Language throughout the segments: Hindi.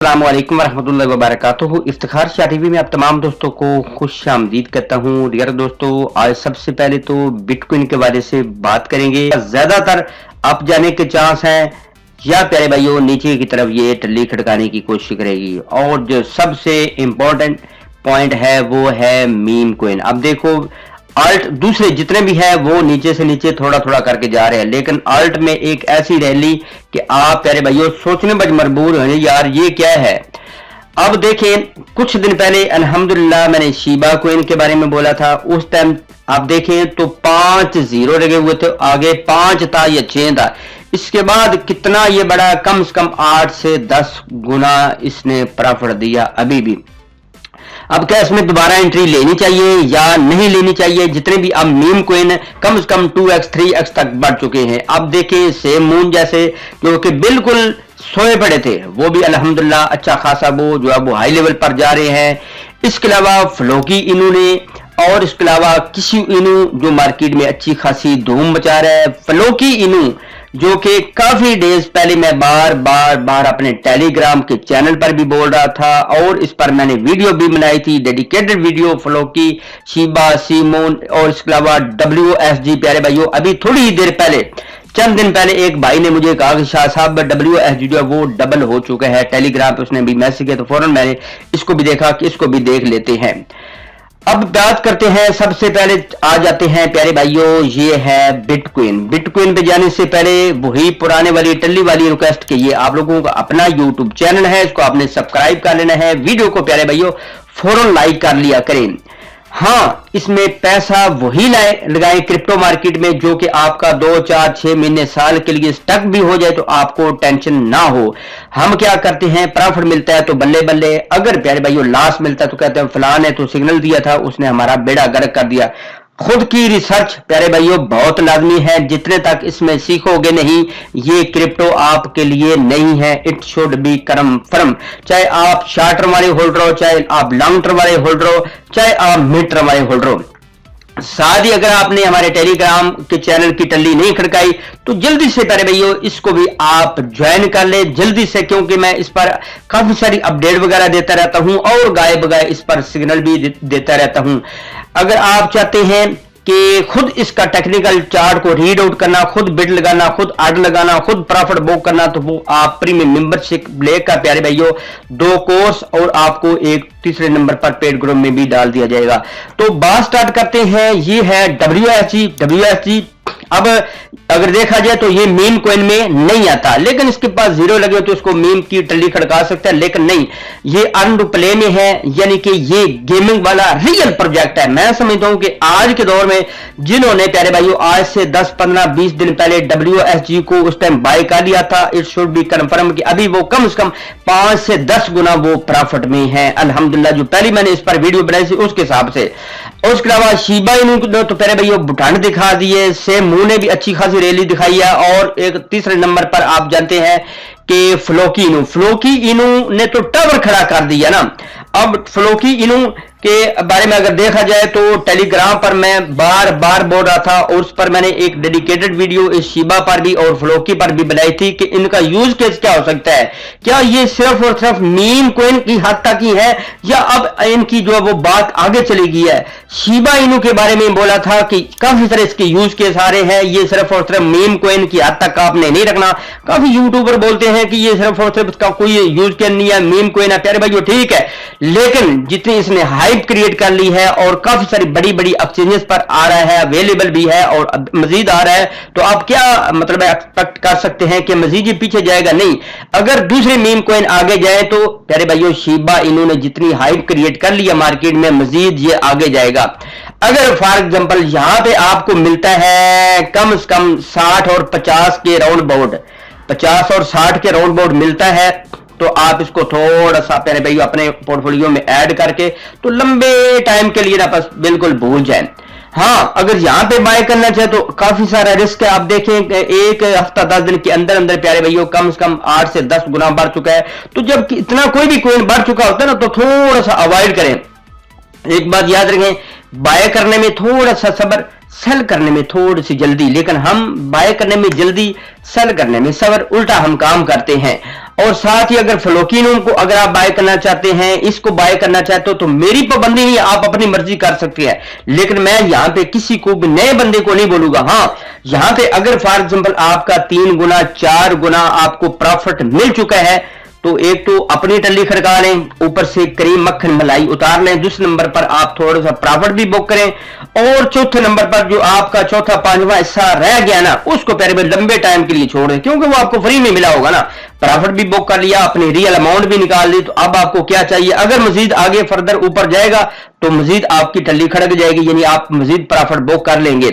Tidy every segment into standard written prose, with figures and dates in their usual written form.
अस्सलाम वालेकुम वरहमतुल्लाहि वबरकातुहू। इफ्तिखार शाह टीवी में आप तमाम दोस्तों को खुश आमदीद कहता हूँ। डियर दोस्तों, आज सबसे पहले तो बिटकॉइन के बारे से बात करेंगे। ज्यादातर अप जाने के चांस हैं या प्यारे भाइयों नीचे की तरफ ये टल्ली खड़काने की कोशिश करेगी। और जो सबसे इम्पोर्टेंट पॉइंट है वो है मीम कॉइन। अब देखो अल्ट दूसरे जितने भी है वो नीचे से नीचे थोड़ा थोड़ा करके जा रहे हैं, लेकिन अल्ट में एक ऐसी रैली कि आप प्यारे भाइयों सोचने पर मजबूर हो यार ये क्या है। अब देखें कुछ दिन पहले अल्हम्दुलिल्लाह मैंने शीबा कॉइन के बारे में बोला था। उस टाइम आप देखें तो 5 जीरो लगे हुए थे, आगे 5 था या 6 था। इसके बाद कितना ये बड़ा, कम से कम 8 से 10 गुना इसने प्रॉफिट दिया। अभी भी अब क्या इसमें दोबारा एंट्री लेनी चाहिए या नहीं लेनी चाहिए? जितने भी अब मीम कॉइन कम से कम 2x 3x तक बढ़ चुके हैं। अब देखिए सेम मून जैसे जो कि बिल्कुल सोए पड़े थे वो भी अल्हम्दुलिल्लाह अच्छा खासा वो जो है वो हाई लेवल पर जा रहे हैं। इसके अलावा फ्लोकी इनू ने और इसके अलावा किसी इनू जो मार्केट में अच्छी खासी धूम मचा रहा है। फ्लोकी इनू जो कि काफी डेज पहले मैं बार अपने टेलीग्राम के चैनल पर भी बोल रहा था और इस पर मैंने वीडियो भी बनाई थी, dedicated video Floki, Sheba, Simone और इसके अलावा WSG। प्यारे भाइयों अभी थोड़ी ही देर पहले चंद दिन पहले एक भाई ने मुझे कहा कि शाह साहब WSG जो है वो डबल हो चुका है। टेलीग्राम पे उसने भी मैसेज किया तो फौरन मैंने इसको भी देखा कि इसको भी देख लेते हैं। अब बात करते हैं, सबसे पहले आ जाते हैं प्यारे भाइयों, ये है बिटकॉइन। बिटकॉइन पे जाने से पहले वही पुराने वाली टल्ली वाली रिक्वेस्ट के ये आप लोगों का अपना यूट्यूब चैनल है, इसको आपने सब्सक्राइब कर लेना है। वीडियो को प्यारे भाइयों फौरन लाइक कर लिया करें। हाँ, इसमें पैसा वही लगाएं क्रिप्टो मार्केट में जो कि आपका 2 4 6 महीने साल के लिए स्टक भी हो जाए तो आपको टेंशन ना हो। हम क्या करते हैं, प्रॉफिट मिलता है तो बल्ले बल्ले, अगर प्यारे भाइयों लॉस मिलता है तो कहते हैं फलान ने तो सिग्नल दिया था उसने हमारा बेड़ा गर्क कर दिया। खुद की रिसर्च प्यारे भाइयों बहुत लाजमी है। जितने तक इसमें सीखोगे नहीं ये क्रिप्टो आपके लिए नहीं है। इट शुड बी कंफर्म, चाहे आप शॉर्ट टर्म वाले होल्डर हो, चाहे आप लॉन्ग टर्म वाले होल्डर हो, चाहे आप मिड टर्म वाले होल्डर हो। साथ ही अगर आपने हमारे टेलीग्राम के चैनल की टल्ली नहीं खड़काई तो जल्दी से प्यारे भाइयों इसको भी आप ज्वाइन कर ले जल्दी से, क्योंकि मैं इस पर काफी सारी अपडेट वगैरह देता रहता हूं और गाय बगाए इस पर सिग्नल भी देता रहता हूं। अगर आप चाहते हैं कि खुद इसका टेक्निकल चार्ट को रीड आउट करना, खुद बिड लगाना, खुद आर्डर लगाना, खुद प्रॉफिट बुक करना, तो वो आप प्रीमियम मेंबरशिप लेकर प्यारे भाइयों 2 कोर्स और आपको एक तीसरे नंबर पर पेड ग्रुप में भी डाल दिया जाएगा। तो बात स्टार्ट करते हैं। ये है WSG। अब अगर देखा जाए तो ये मीम कॉइन में नहीं आता, लेकिन इसके पास जीरो लगे हो तो इसको मीम की टल्ली खड़का सकता है, लेकिन नहीं, ये अर्न टू प्ले में है, यानी कि ये गेमिंग वाला रियल प्रोजेक्ट है। मैं समझता हूं कि आज के दौर में जिन्होंने प्यारे भाइयों आज से 10 15 20 दिन पहले WSG को उस टाइम बाय कर लिया था, इट शुड बी कन्फर्म कि अभी वो कम से कम 5 से 10 गुना वो प्रॉफिट में है अल्हम्दुलिल्लाह। जो पहले मैंने इस पर वीडियो बनाई थी उसके हिसाब से। और उसके अलावा शीबा इनू तो प्यारे भाइयों भूटान दिखा दिए, सेम मुंह ने भी अच्छी खासी रैली दिखाई है। और एक तीसरे नंबर पर आप जानते हैं कि फ्लोकी इनू ने तो टावर खड़ा कर दिया ना। अब फ्लोकी इनू के बारे में अगर देखा जाए तो टेलीग्राम पर मैं बार बोल रहा था और उस पर मैंने एक डेडिकेटेड वीडियो इस शीबा पर भी और फ्लोकी पर भी बनाई थी कि इनका यूज केस क्या हो सकता है। क्या ये सिर्फ और सिर्फ मीम कॉइन की हद तक ही है या अब इनकी जो वो बात आगे चली गई है। शीबा इनू के बारे में बोला था कि काफी सारे इसके यूज केस आ रहे हैं, ये सिर्फ और सिर्फ मीम कॉइन की हद तक आपने नहीं रखना। काफी यूट्यूबर बोलते हैं कि ये सिर्फ और सिर्फ इसका कोई यूज केस नहीं है, मीम कॉइन है। प्यारे भाइयों ठीक है, लेकिन जितनी इसने हाइप क्रिएट कर ली है और काफी सारी बड़ी एक्सचेंजेस पर आ रहा है, अवेलेबल भी है और मजीद आ रहा है, तो आप क्या मतलब एक्सपेक्ट कर सकते हैं कि मजीद ये पीछे जाएगा? नहीं। अगर दूसरे मीम कॉइन आगे जाए तो प्यारे भाइयों शीबा इन्होंने जितनी हाइप क्रिएट कर ली है मार्केट में मजीद ये आगे जाएगा। अगर फॉर एग्जांपल यहां पे आपको मिलता है कम से कम 60 और 50 के राउंड बोर्ड, 50 और 60 के राउंड बोर्ड मिलता है तो आप इसको थोड़ा सा प्यारे भाइयों अपने पोर्टफोलियो में ऐड करके तो लंबे टाइम के लिए ना बस बिल्कुल भूल जाएं। हाँ, अगर यहां पे बाय करना चाहे तो काफी सारा रिस्क है। आप देखें एक हफ्ता 10 दिन के अंदर अंदर प्यारे भाइयों कम से कम 8 से 10 गुना बढ़ चुका है। तो जब इतना कोई भी कॉइन बढ़ चुका होता है ना तो थोड़ा सा अवॉइड करें। एक बात याद रखें, बाय करने में थोड़ा सा सब्र सेल करने में थोड़ी सी जल्दी, लेकिन हम बाय करने में जल्दी, सेल करने में सबर, उल्टा हम काम करते हैं। और साथ ही अगर फ्लोकिनोम को अगर आप बाय करना चाहते हैं, इसको बाय करना चाहते हो, तो मेरी पाबंदी नहीं, आप अपनी मर्जी कर सकते हैं, लेकिन मैं यहां पे किसी को भी नए बंदे को नहीं बोलूंगा। हाँ, यहां पे अगर फॉर एग्जांपल आपका 3 गुना 4 गुना आपको प्रॉफिट मिल चुका है, तो एक तो अपनी टल्ली खड़का लें, ऊपर से क्रीम मक्खन मलाई उतार लें, दूसरे नंबर पर आप थोड़ा सा प्रॉफिट भी बुक करें, और चौथे नंबर पर जो आपका चौथा पांचवा हिस्सा रह गया ना, उसको पहले में लंबे टाइम के लिए छोड़ दें, क्योंकि वो आपको फ्री में मिला होगा ना। प्रॉफिट भी बुक कर लिया, अपनी रियल अमाउंट भी निकाल ली, तो अब आपको क्या चाहिए? अगर मजीद आगे फर्दर ऊपर जाएगा तो मजीद आपकी टल्ली खड़क जाएगी, यानी आप मजीद प्रॉफिट बुक कर लेंगे।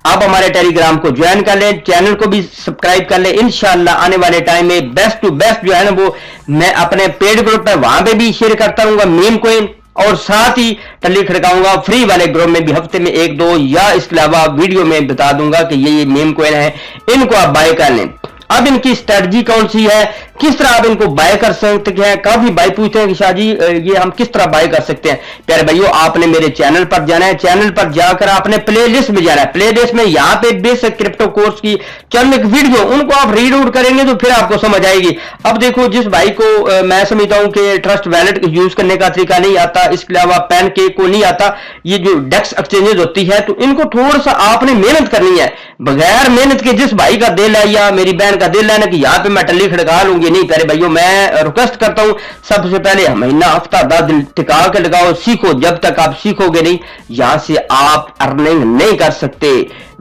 आप हमारे टेलीग्राम को ज्वाइन कर लें, चैनल को भी सब्सक्राइब कर लें। इंशाल्लाह आने वाले टाइम में बेस्ट टू बेस्ट जो है ना, वो मैं अपने पेड ग्रुप पर वहां पे भी शेयर करता रहूंगा मीम कोइन, और साथ ही टल्ली खड़काऊंगा फ्री वाले ग्रुप में भी हफ्ते में 1-2, या इसके अलावा वीडियो में बता दूंगा कि ये मीम कोइन है, इनको आप बाय कर लें। अब इनकी स्ट्रेटजी कौन सी है, किस तरह आप इनको बाय कर सकते हैं? काफी भाई पूछते हैं कि शाह जी ये हम किस तरह बाय कर सकते हैं। प्यारे भाइयों, आपने मेरे चैनल पर जाना है, चैनल पर जाकर आपने प्लेलिस्ट में जाना है। प्लेलिस्ट में यहाँ पे बेसिक क्रिप्टो कोर्स की चंद एक वीडियो, उनको आप रीड आउट करेंगे तो फिर आपको समझ आएगी। अब देखो, जिस भाई को मैं समझता हूं कि ट्रस्ट वैलेट यूज करने का तरीका नहीं आता, इसके अलावा पैन केक को नहीं आता, ये जो डेक्स एक्सचेंजेस होती है, तो इनको थोड़ा सा आपने मेहनत करनी है। बगैर मेहनत के जिस भाई का दिल है या मेरी बहन का दिल है ना कि यहाँ पे मैं टल्ली खड़का लूंगी, नहीं प्यारे भाइयों, मैं रिक्वेस्ट करता हूं सबसे पहले महीना हफ्ता 10 दिन टिका के लगाओ, सीखो। जब तक आप सीखोगे नहीं, यहां से आप अर्निंग नहीं कर सकते।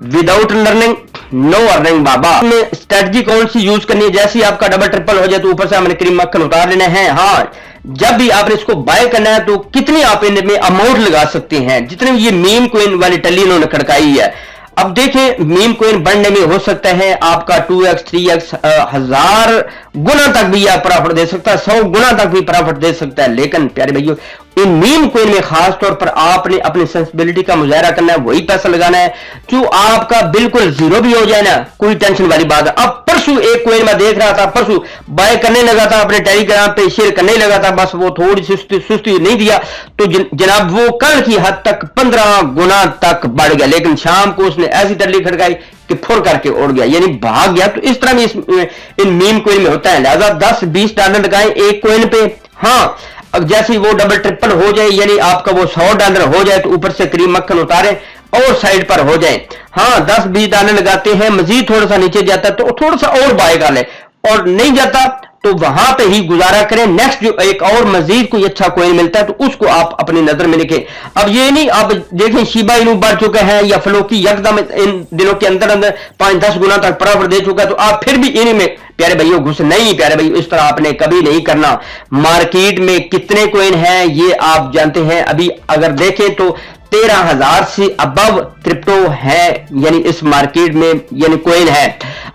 विदाउट लर्निंग नो अर्निंग बाबा। स्ट्रेटजी कौन सी यूज करनी है? जैसे ही आपका डबल ट्रिपल हो जाए तो ऊपर से हमने क्रीम मक्खन उतार लेना है। हाँ, जब भी आपने इसको बाय करना है तो कितनी आप इनमें अमाउंट लगा सकते हैं, जितनी ये मीम कोइन वाली टल्ली इन्होंने खड़काई है। अब देखें, मीम कोइन बढ़ने में हो सकता है आपका 2x 3x 1000 गुना तक भी आप प्रॉफिट दे सकता है, 100 गुना तक भी प्रॉफिट दे सकता है। लेकिन प्यारे भाइयों, इन मीम कोइन में खास तौर पर आपने अपनी सेंसिबिलिटी का मुजाहरा करना है, वही पैसा लगाना है जो आपका बिल्कुल जीरो भी हो जाए ना, कोई टेंशन वाली बात है। अब परसों एक कोइन में देख रहा था, परसों बाय करने लगा था, अपने टेलीग्राम पे शेयर करने लगा था, बस वो थोड़ी सुस्ती नहीं दिया तो जनाब वो कल की हद तक 15 गुना तक बढ़ गया। लेकिन शाम को उसने ऐसी टल्ली खड़काई कि फुर करके उड़ गया, यानी भाग गया। तो इस तरह में इन मीम कोइन में होता है। लिहाजा 10-20 डॉलर लगाएं एक कोइन पे। हाँ, अब जैसे ही वो डबल ट्रिपल हो जाए, यानी आपका वो 100 डॉलर हो जाए, तो ऊपर से क्रीम मक्खन उतारें और साइड पर हो जाए। हाँ, 10-20 डॉलर लगाते हैं, मजीद थोड़ा सा नीचे जाता है तो थोड़ा सा और बाय कर ले, और नहीं जाता तो वहां पे ही गुजारा करें। नेक्स्ट जो एक और मजीद कोई अच्छा कोइन मिलता है तो उसको आप अपनी नजर में लिखें। अब ये नहीं, अब देखें शिबा इनू बढ़ चुका है या फ्लोकी यकदम इन दिनों के अंदर अंदर 5-10 गुना तक प्रॉफिट दे चुका है, तो आप फिर भी इनमें प्यारे भाइयों घुस नहीं। प्यारे भाइयों, इस तरह आपने कभी नहीं करना। मार्केट में कितने कोइन हैं ये आप जानते हैं। अभी अगर देखें तो 13,000 से अबव क्रिप्टो है, यानी इस मार्केट में यानी कोइन है।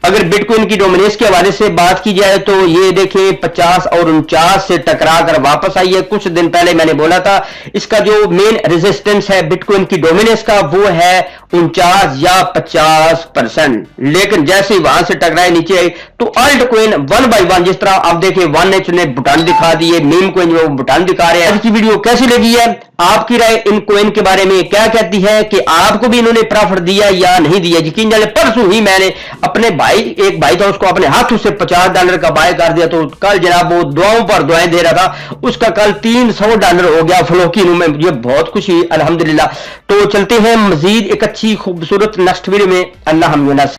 अगर बिटकॉइन की डोमिनेंस के हवाले से बात की जाए तो ये देखिए 50 और 49 से टकरा कर वापस आई है। कुछ दिन पहले मैंने बोला था इसका जो मेन रेजिस्टेंस है बिटकॉइन की डोमिनेंस का वो है 49 या 50%, लेकिन जैसे ही वहां से टकराए नीचे आई तो अल्ट कोइन 1 बाय 1, जिस तरह आप देखिए 1H ने बटन दिखा दिए, मीम कोइन वो बटन दिखा रहे हैं। आज की वीडियो कैसी लगी है, आपकी राय इन कोइन के बारे में क्या कहती है कि आपको भी इन्होंने प्रॉफिट दिया या नहीं दिया? यकीन जाने परसों ही मैंने अपने एक भाई था उसको अपने हाथों से 50 डॉलर का बाय कर दिया, तो कल जनाब वो दुआओं पर दुआएं दे रहा था, उसका कल 300 डॉलर हो गया फ्लोकी में। मुझे बहुत खुशी, अल्हम्दुलिल्लाह। तो चलते हैं मजीद एक अच्छी खूबसूरत नेक्स्ट वीडियो में। अल्लाह हम